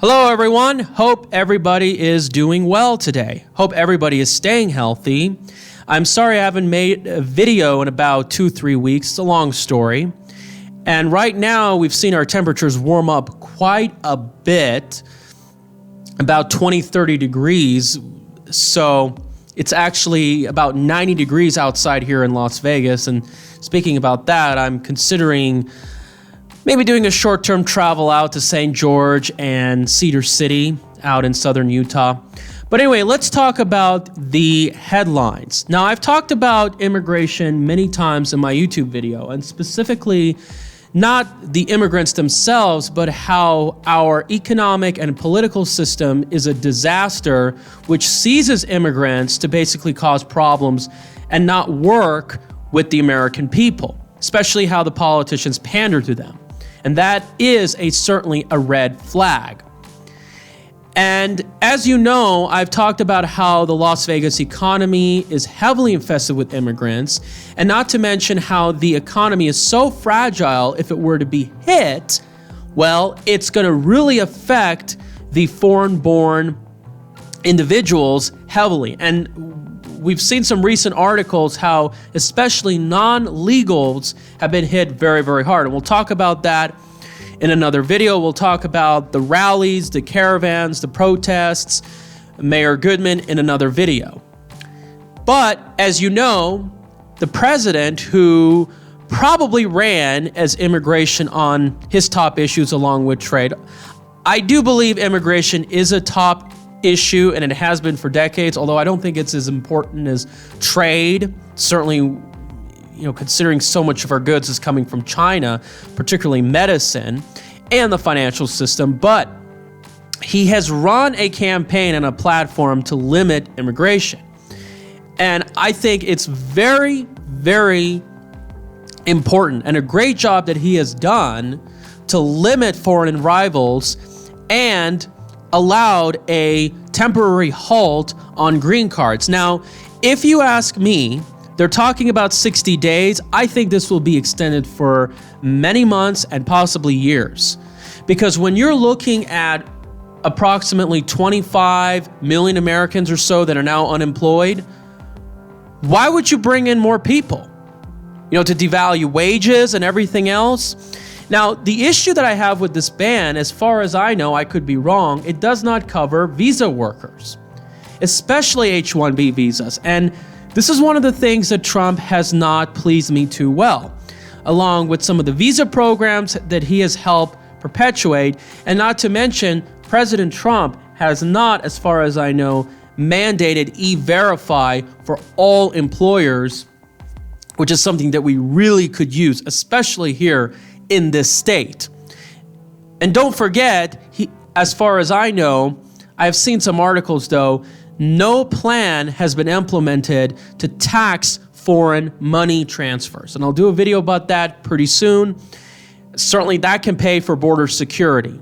Hello everyone, hope everybody is doing well today. Hope everybody is staying healthy. I'm sorry I haven't made a video in about 2-3 weeks, it's a long story. And right now we've seen our temperatures warm up quite a bit, about 20-30 degrees. So it's actually about 90 degrees outside here in Las Vegas. And speaking about that, I'm considering maybe doing a short-term travel out to St. George and Cedar City out in southern Utah. But anyway, let's talk about the headlines. Now, I've talked about immigration many times in my YouTube video, and specifically not the immigrants themselves, but how our economic and political system is a disaster which seizes immigrants to basically cause problems and not work with the American people, especially how the politicians pander to them. And that is certainly a red flag. And as you know, I've talked about how the Las Vegas economy is heavily infested with immigrants, and not to mention how the economy is so fragile, if it were to be hit, well, it's going to really affect the foreign-born individuals heavily. And we've seen some recent articles how especially non-legals have been hit very, very hard. And we'll talk about that in another video. We'll talk about the rallies, the caravans, the protests, Mayor Goodman in another video. But as you know, the president, who probably ran as immigration on his top issues along with trade, I do believe immigration is a top issue, and it has been for decades, although I don't think it's as important as trade. Certainly, considering so much of our goods is coming from China, particularly medicine and the financial system. But he has run a campaign and a platform to limit immigration. And I think it's very, very important and a great job that he has done to limit foreign arrivals and allowed a temporary halt on green cards. Now, if you ask me, they're talking about 60 days. I think this will be extended for many months and possibly years. Because when you're looking at approximately 25 million Americans or so that are now unemployed, why would you bring in more people? To devalue wages and everything else? Now, the issue that I have with this ban, as far as I know, I could be wrong, it does not cover visa workers, especially H-1B visas. And this is one of the things that Trump has not pleased me too well, along with some of the visa programs that he has helped perpetuate. And not to mention, President Trump has not, as far as I know, mandated E-Verify for all employers, which is something that we really could use, especially here in this state. And don't forget, as far as I know, I've seen some articles though, no plan has been implemented to tax foreign money transfers. And I'll do a video about that pretty soon. Certainly that can pay for border security.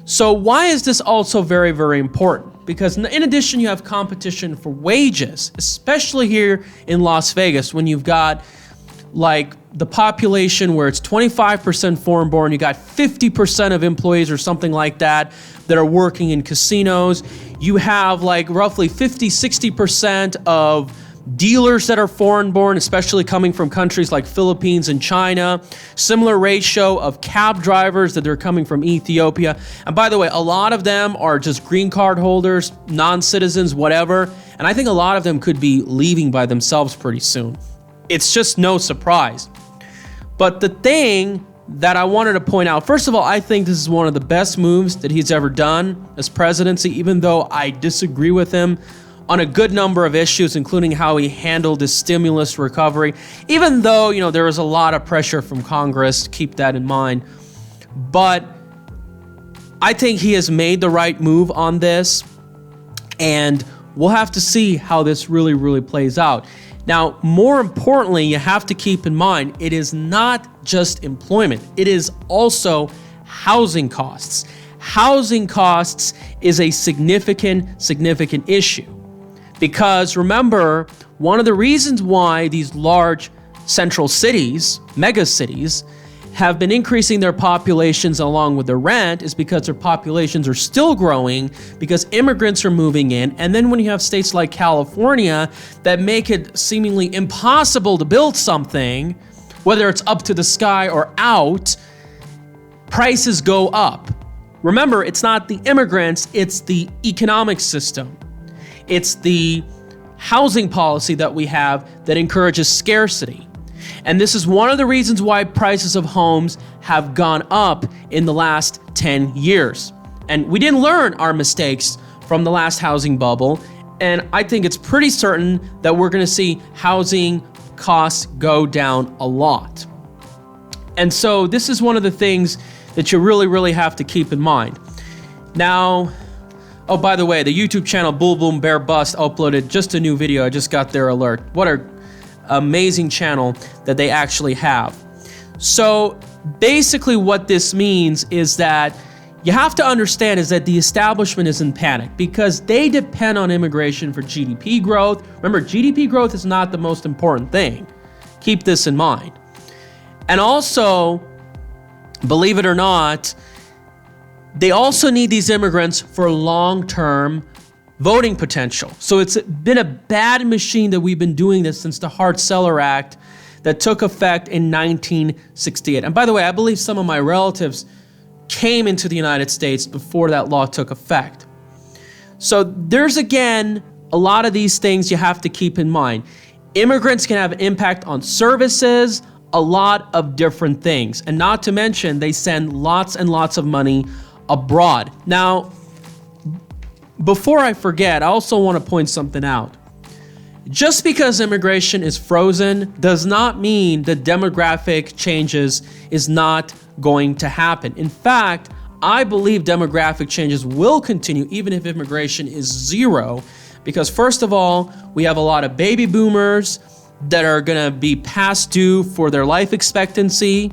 So why is this also very, very important? Because in addition, you have competition for wages, especially here in Las Vegas, when you've got like the population where it's 25% foreign born, you got 50% of employees or something like that are working in casinos. You have like roughly 50-60% of dealers that are foreign born, especially coming from countries like Philippines and China. Similar ratio of cab drivers that are coming from Ethiopia. And by the way, a lot of them are just green card holders, non-citizens, whatever. And I think a lot of them could be leaving by themselves pretty soon. It's just no surprise. But the thing that I wanted to point out, first of all, I think this is one of the best moves that he's ever done as presidency, even though I disagree with him on a good number of issues, including how he handled his stimulus recovery, even though, there was a lot of pressure from Congress, keep that in mind. But I think he has made the right move on this, and we'll have to see how this really, really plays out. Now, more importantly, you have to keep in mind, it is not just employment. It is also housing costs. Housing costs is a significant issue. Because remember, one of the reasons why these large central cities, mega cities, have been increasing their populations along with the rent is because their populations are still growing because immigrants are moving in. And then when you have states like California that make it seemingly impossible to build something, whether it's up to the sky or out, prices go up. Remember, it's not the immigrants, it's the economic system. It's the housing policy that we have that encourages scarcity. And this is one of the reasons why prices of homes have gone up in the last 10 years. And we didn't learn our mistakes from the last housing bubble. And I think it's pretty certain that we're going to see housing costs go down a lot. And so this is one of the things that you really, really have to keep in mind. Now, oh, by the way, the YouTube channel Bull Boom Bear Bust uploaded just a new video. I just got their alert. What an amazing channel that they actually have. So basically what this means is that you have to understand is that the establishment is in panic because they depend on immigration for GDP growth. Remember, GDP growth is not the most important thing. Keep this in mind. And also, believe it or not, they also need these immigrants for long-term voting potential. So it's been a bad machine that we've been doing this since the Hart-Celler Act that took effect in 1968. And by the way, I believe some of my relatives came into the United States before that law took effect. So there's, again, a lot of these things you have to keep in mind. Immigrants can have an impact on services, a lot of different things. And not to mention, they send lots and lots of money abroad. Now, before I forget, I also want to point something out. Just because immigration is frozen does not mean that demographic changes is not going to happen. In fact, I believe demographic changes will continue even if immigration is zero, because first of all, we have a lot of baby boomers that are going to be past due for their life expectancy,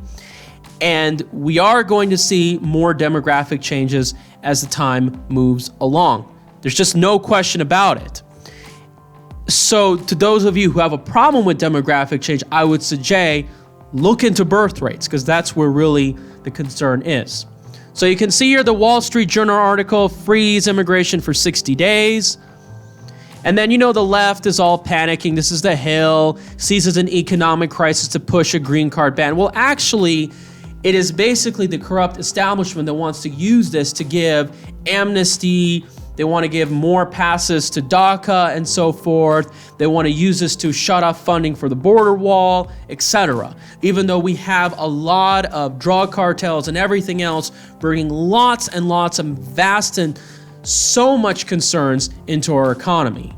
and we are going to see more demographic changes as the time moves along. There's just no question about it. So to those of you who have a problem with demographic change, I would suggest look into birth rates because that's where really the concern is. So you can see here the Wall Street Journal article, freeze immigration for 60 days. And then, you know, the left is all panicking. This is the Hill, sees as an economic crisis to push a green card ban. Well, actually, it is basically the corrupt establishment that wants to use this to give amnesty. They want to give more passes to DACA and so forth. They want to use this to shut off funding for the border wall, etc. Even though we have a lot of drug cartels and everything else bringing lots and lots of vast and so much concerns into our economy.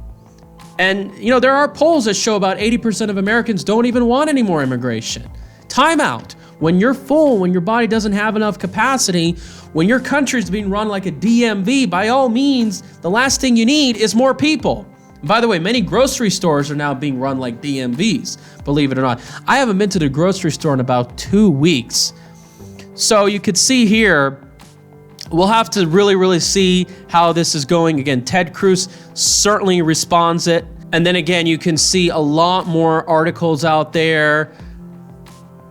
And, you know, there are polls that show about 80% of Americans don't even want any more immigration. Time out. When you're full, when your body doesn't have enough capacity, when your country's being run like a DMV, by all means, the last thing you need is more people. And by the way, many grocery stores are now being run like DMVs, believe it or not. I haven't been to the grocery store in about 2 weeks. So you could see here, we'll have to really, really see how this is going. Again, Ted Cruz certainly responds it. And then again, you can see a lot more articles out there.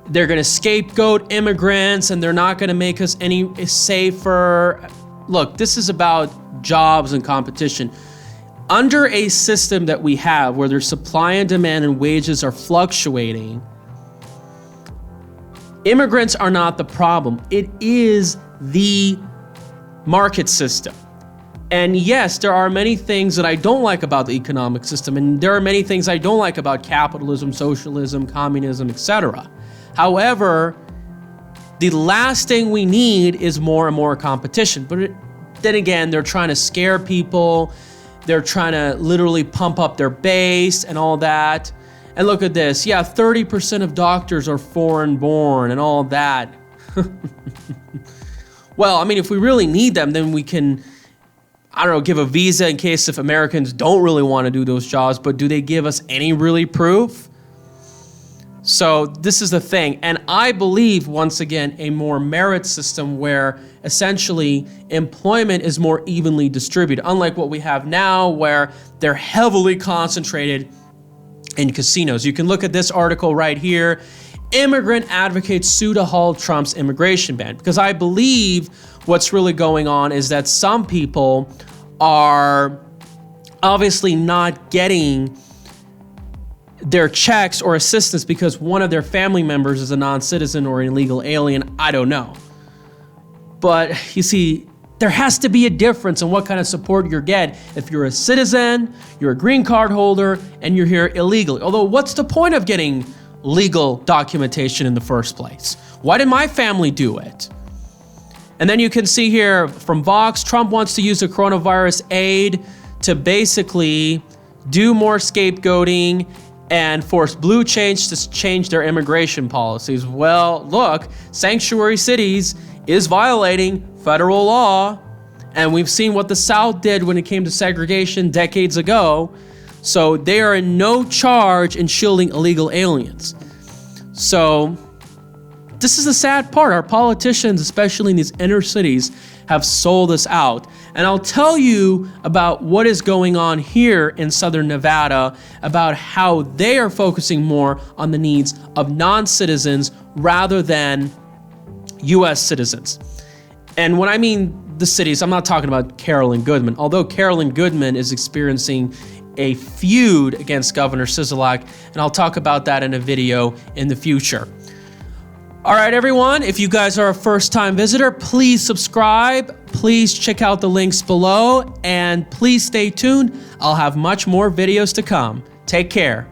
They're going to scapegoat immigrants and they're not going to make us any safer. Look, this is about jobs and competition. Under a system that we have where there's supply and demand and wages are fluctuating, immigrants are not the problem. It is the market system. And yes, there are many things that I don't like about the economic system, and there are many things I don't like about capitalism, socialism, communism, etc. However, the last thing we need is more and more competition. But then again, they're trying to scare people. They're trying to literally pump up their base and all that. And look at this. Yeah, 30% of doctors are foreign born and all that. Well, I mean, if we really need them, then we can, I don't know, give a visa in case if Americans don't really want to do those jobs. But do they give us any really proof? So this is the thing. And I believe, once again, a more merit system where essentially employment is more evenly distributed, unlike what we have now where they're heavily concentrated in casinos. You can look at this article right here. immigrant advocates sue to halt Trump's immigration ban. Because I believe what's really going on is that some people are obviously not getting their checks or assistance because one of their family members is a non-citizen or an illegal alien. I don't know. But you see, there has to be a difference in what kind of support you get if you're a citizen, you're a green card holder, and you're here illegally. Although, what's the point of getting legal documentation in the first place? Why did my family do it? And then you can see here from Vox, Trump wants to use the coronavirus aid to basically do more scapegoating and force blue change to change their immigration policies. Well, look, sanctuary cities is violating federal law, and we've seen what the South did when it came to segregation decades ago. So they are in no charge in shielding illegal aliens. So this is the sad part. Our politicians, especially in these inner cities, have sold us out. And I'll tell you about what is going on here in Southern Nevada, about how they are focusing more on the needs of non-citizens rather than U.S. citizens. And when I mean the cities, I'm not talking about Carolyn Goodman, although Carolyn Goodman is experiencing a feud against Governor Sisolak, and I'll talk about that in a video in the future. All right, everyone, if you guys are a first-time visitor, please subscribe. Please check out the links below, and please stay tuned. I'll have much more videos to come. Take care.